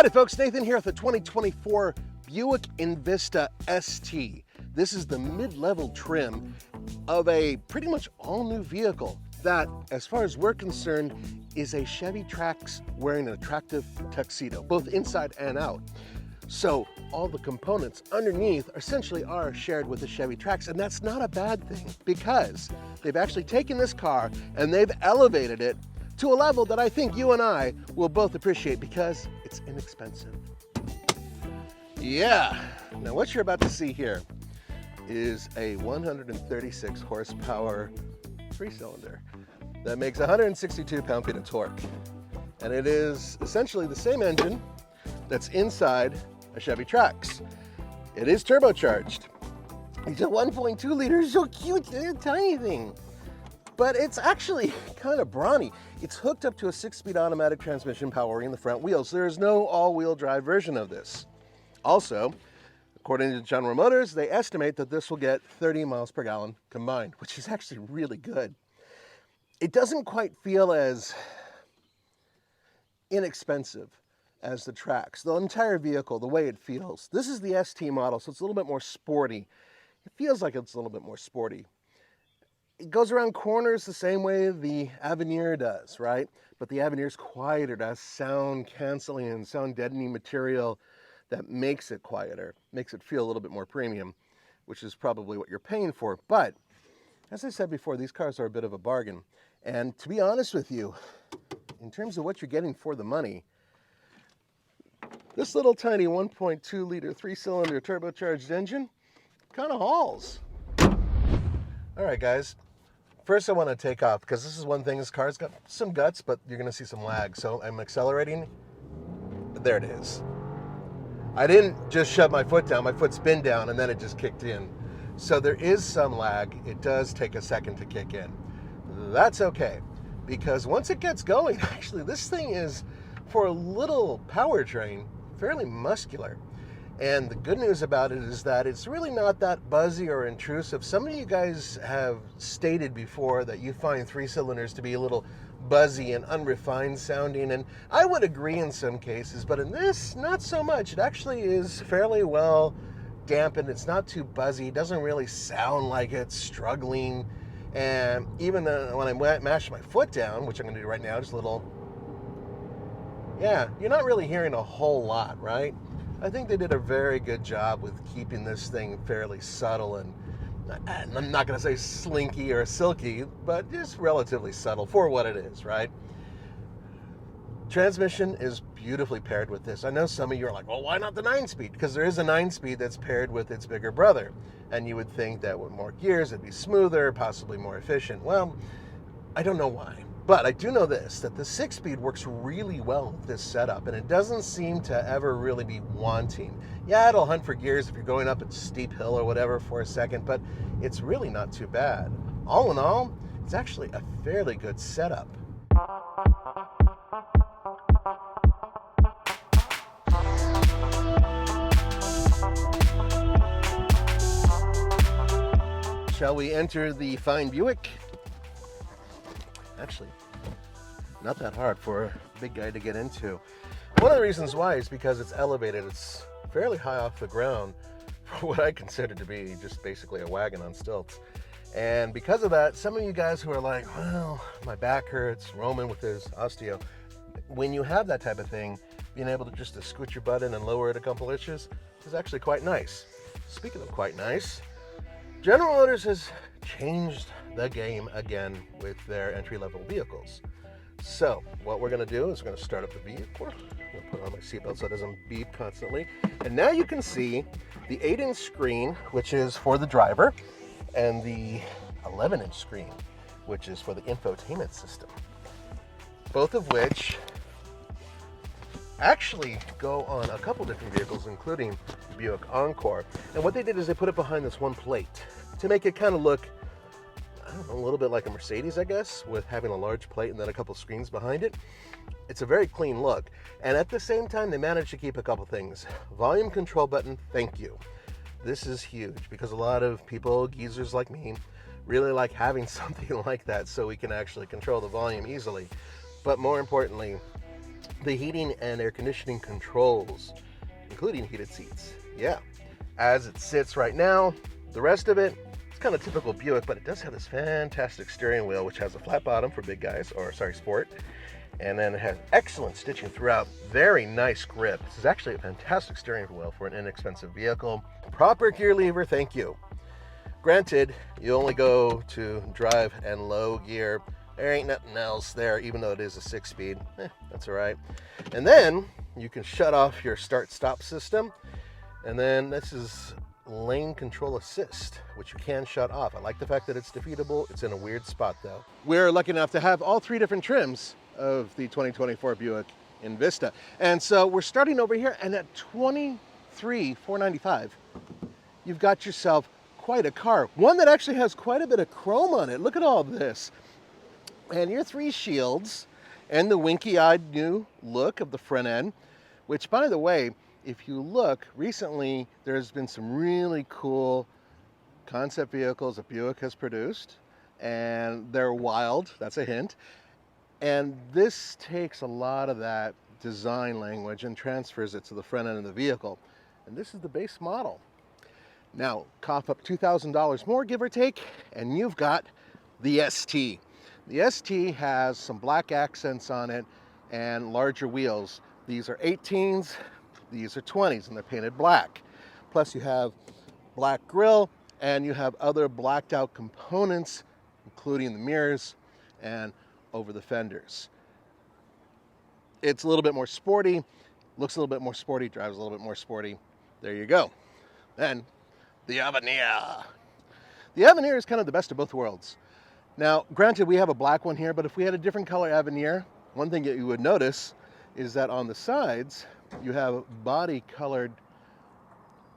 Howdy folks, Nathan here with the 2024 Buick Envista ST. This is the mid-level trim of a pretty much all-new vehicle that, as far as we're concerned, is a Chevy Trax wearing an attractive tuxedo, both inside and out. So all the components underneath essentially are shared with the Chevy Trax, and that's not a bad thing because they've actually taken this car and they've elevated it to a level that I think you and I will both appreciate because it's inexpensive. Yeah, now what you're about to see here is a 136 horsepower three-cylinder that makes 162 pound-feet of torque. And it is essentially the same engine that's inside a Chevy Trax. It is turbocharged. It's a 1.2 liter, so cute, little tiny thing. But it's actually kind of brawny. It's hooked up to a 6-speed automatic transmission powering the front wheels. There is no all-wheel drive version of this. Also, according to General Motors, they estimate that this will get 30 miles per gallon combined, which is actually really good. It doesn't quite feel as inexpensive as the Trax. The entire vehicle, the way it feels. This is the ST model, so it's a little bit more sporty. It feels like it's a little bit more sporty. It goes around corners the same way the Avenir does, right? But the Avenir's quieter. It has sound canceling and sound deadening material that makes it quieter, makes it feel a little bit more premium, which is probably what you're paying for. But as I said before, these cars are a bit of a bargain. And to be honest with you, in terms of what you're getting for the money, this little tiny 1.2 liter three-cylinder turbocharged engine kind of hauls. All right, guys. First, I want to take off because this is one thing. This car's got some guts, but you're going to see some lag. So I'm accelerating. There it is. I didn't just shove my foot down. My foot's been down, and then it just kicked in. So there is some lag. It does take a second to kick in. That's okay, because once it gets going, actually, this thing is, for a little powertrain, fairly muscular. And the good news about it is that it's really not that buzzy or intrusive. Some of you guys have stated before that you find three-cylinders to be a little buzzy and unrefined sounding, and I would agree in some cases, but in this, not so much. It actually is fairly well dampened. It's not too buzzy. It doesn't really sound like it's struggling. And even when I mash my foot down, which I'm going to do right now, just a little, yeah, you're not really hearing a whole lot, right? I think they did a very good job with keeping this thing fairly subtle and I'm not going to say slinky or silky, but just relatively subtle for what it is, right? Transmission is beautifully paired with this. I know some of you are like, well, why not the 9-speed? Because there is a 9-speed that's paired with its bigger brother. And you would think that with more gears, it'd be smoother, possibly more efficient. Well, I don't know why. But I do know this, that the 6-speed works really well with this setup, and it doesn't seem to ever really be wanting. Yeah, it'll hunt for gears if you're going up a steep hill or whatever for a second, but it's really not too bad. All in all, it's actually a fairly good setup. Shall we enter the fine Buick? Actually, not that hard for a big guy to get into. One of the reasons why is because it's elevated. It's fairly high off the ground for what I consider to be just basically a wagon on stilts. And because of that, some of you guys who are like, well, my back hurts, Roman with his osteo. When you have that type of thing, being able to just scoot your butt in and lower it a couple inches is actually quite nice. Speaking of quite nice, General Motors has changed the game again with their entry-level vehicles. So what we're going to do is we're going to start up the vehicle. I'm going to put on my seatbelt so it doesn't beep constantly. And now you can see the 8-inch screen, which is for the driver, and the 11-inch screen, which is for the infotainment system. Both of which actually go on a couple different vehicles, including Buick Encore. And what they did is they put it behind this one plate to make it kind of look, I don't know, a little bit like a Mercedes, I guess, with having a large plate and then a couple screens behind it. It's a very clean look. And at the same time, they managed to keep a couple things. Volume control button, thank you. This is huge because a lot of people, geezers like me, really like having something like that so we can actually control the volume easily. But more importantly, the heating and air conditioning controls, including heated seats. Yeah, as it sits right now, the rest of it, it's kind of typical Buick, but it does have this fantastic steering wheel, which has a flat bottom for big guys, or sorry, sport. And then it has excellent stitching throughout. Very nice grip. This is actually a fantastic steering wheel for an inexpensive vehicle. Proper gear lever, thank you. Granted, you only go to drive and low gear. There ain't nothing else there, even though it is a 6-speed. That's all right. And then you can shut off your start-stop system. And then this is lane control assist, which you can shut off. I like the fact that it's defeatable. It's in a weird spot though. We're lucky enough to have all 3 different trims of the 2024 Buick Envista. And so we're starting over here, and at $23,495, you've got yourself quite a car. One that actually has quite a bit of chrome on it. Look at all this. And your 3 shields and the winky-eyed new look of the front end, which, by the way, if you look, recently there's been some really cool concept vehicles that Buick has produced, and they're wild, that's a hint. And this takes a lot of that design language and transfers it to the front end of the vehicle. And this is the base model. Now, cough up $2,000 more, give or take, and you've got the ST. The ST has some black accents on it and larger wheels. These are 18s, these are 20s, and they're painted black. Plus you have black grille, and you have other blacked out components, including the mirrors and over the fenders. It's a little bit more sporty, looks a little bit more sporty, drives a little bit more sporty. There you go. Then the Avenir. The Avenir is kind of the best of both worlds. Now, granted, we have a black one here, but if we had a different color Avenir, one thing that you would notice is that on the sides, you have body colored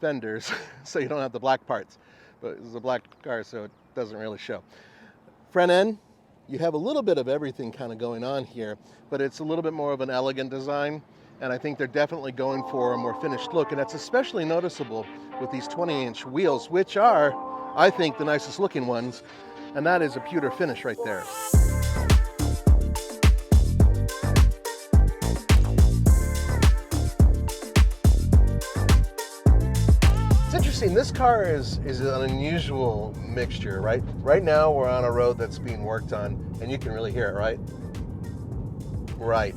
fenders, so you don't have the black parts. But it's a black car, so it doesn't really show. Front end, you have a little bit of everything kind of going on here, but it's a little bit more of an elegant design, and I think they're definitely going for a more finished look, and that's especially noticeable with these 20-inch wheels, which are, I think, the nicest looking ones, and that is a pewter finish right there. It's interesting, this car is an unusual mixture, right? Right now we're on a road that's being worked on, and you can really hear it, right? Right.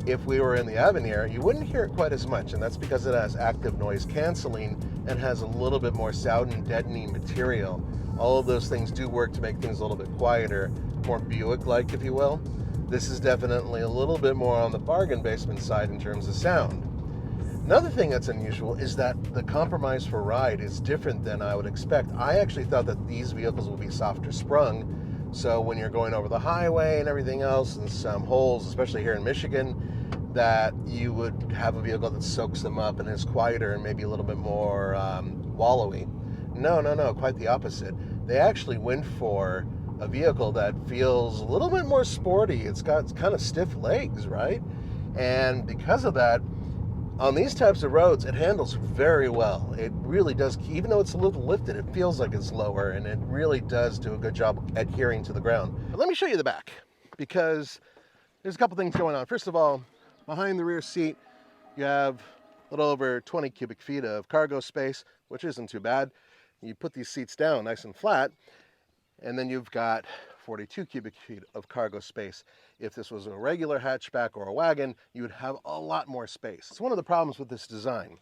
If we were in the Avenir, you wouldn't hear it quite as much, and that's because it has active noise canceling and has a little bit more sound and deadening material. All of those things do work to make things a little bit quieter, more Buick-like, if you will. This is definitely a little bit more on the bargain basement side in terms of sound. Another thing that's unusual is that the compromise for ride is different than I would expect. I actually thought that these vehicles would be softer sprung, so when you're going over the highway and everything else, and some holes, especially here in Michigan, that you would have a vehicle that soaks them up and is quieter and maybe a little bit more wallowy. No, quite the opposite. They actually went for a vehicle that feels a little bit more sporty. It's got kind of stiff legs, right? And because of that, on these types of roads, it handles very well. It really does. Even though it's a little lifted, it feels like it's lower, and it really does do a good job adhering to the ground. But let me show you the back, because there's a couple things going on. First of all, behind the rear seat, you have a little over 20 cubic feet of cargo space, which isn't too bad. You put these seats down nice and flat, and then you've got 42 cubic feet of cargo space. If this was a regular hatchback or a wagon, you would have a lot more space. It's one of the problems with this design.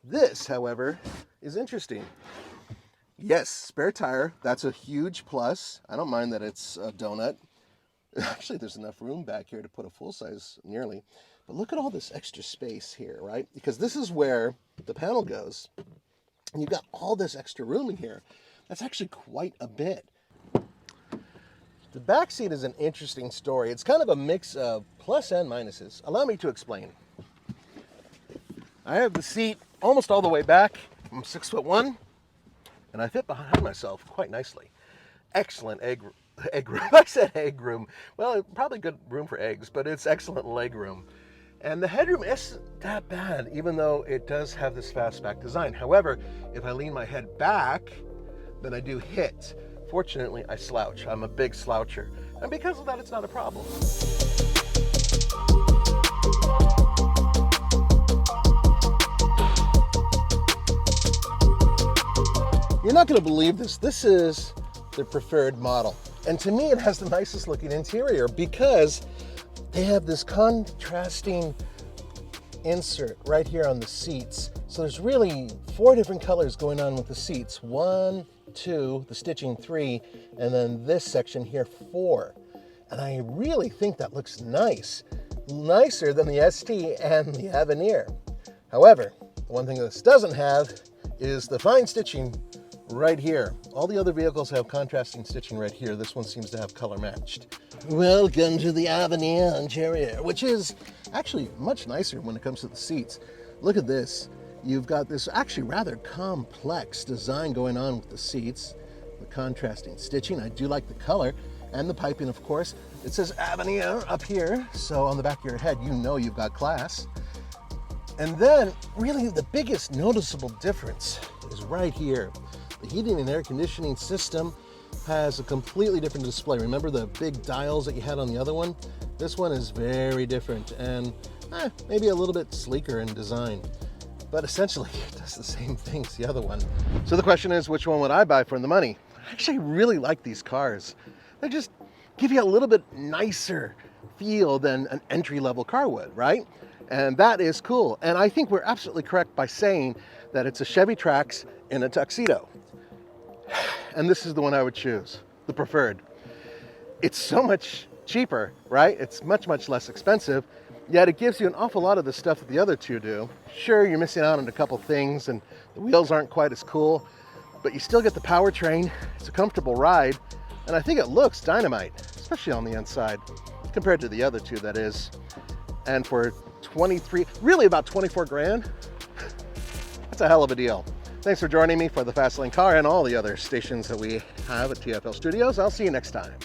This, however, is interesting. Yes, spare tire, that's a huge plus. I don't mind that it's a donut. Actually, there's enough room back here to put a full-size nearly. But look at all this extra space here, right? Because this is where the panel goes. And you've got all this extra room in here. That's actually quite a bit. The back seat is an interesting story. It's kind of a mix of plus and minuses. Allow me to explain. I have the seat almost all the way back. I'm 6'1", and I fit behind myself quite nicely. Excellent egg room. I said egg room. Well, probably good room for eggs, but it's excellent leg room. And the headroom isn't that bad, even though it does have this fastback design. However, if I lean my head back, then I do hit. Fortunately, I slouch. I'm a big sloucher. And because of that, it's not a problem. You're not going to believe this. This is the preferred model. And to me, it has the nicest looking interior because they have this contrasting insert right here on the seats. So there's really 4 different colors going on with the seats. 1, 2, the stitching 3, and then this section here 4. And I really think that looks nice. Nicer than the ST and the Avenir. However, the one thing this doesn't have is the fine stitching right here. All the other vehicles have contrasting stitching right here. This one seems to have color matched. Welcome to the Avenir interior, which is actually much nicer when it comes to the seats. Look at this. You've got this actually rather complex design going on with the seats. The contrasting stitching. I do like the color and the piping, of course. It says Avenir up here, so on the back of your head, you know you've got class. And then, really, the biggest noticeable difference is right here. The heating and air conditioning system has a completely different display. Remember the big dials that you had on the other one? This one is very different and maybe a little bit sleeker in design. But essentially, it does the same thing as the other one. So the question is, which one would I buy for the money? I actually really like these cars. They just give you a little bit nicer feel than an entry-level car would, right? And that is cool. And I think we're absolutely correct by saying that it's a Chevy Trax in a tuxedo. And this is the one I would choose, the preferred. It's so much cheaper, right? It's much, much less expensive, yet it gives you an awful lot of the stuff that the other two do. Sure, you're missing out on a couple things and the wheels aren't quite as cool, but you still get the powertrain. It's a comfortable ride, and I think it looks dynamite, especially on the inside, compared to the other two, that is. And for 23, really about 24 grand, that's a hell of a deal. Thanks for joining me for the Fast Lane Car and all the other stations that we have at TFL Studios. I'll see you next time.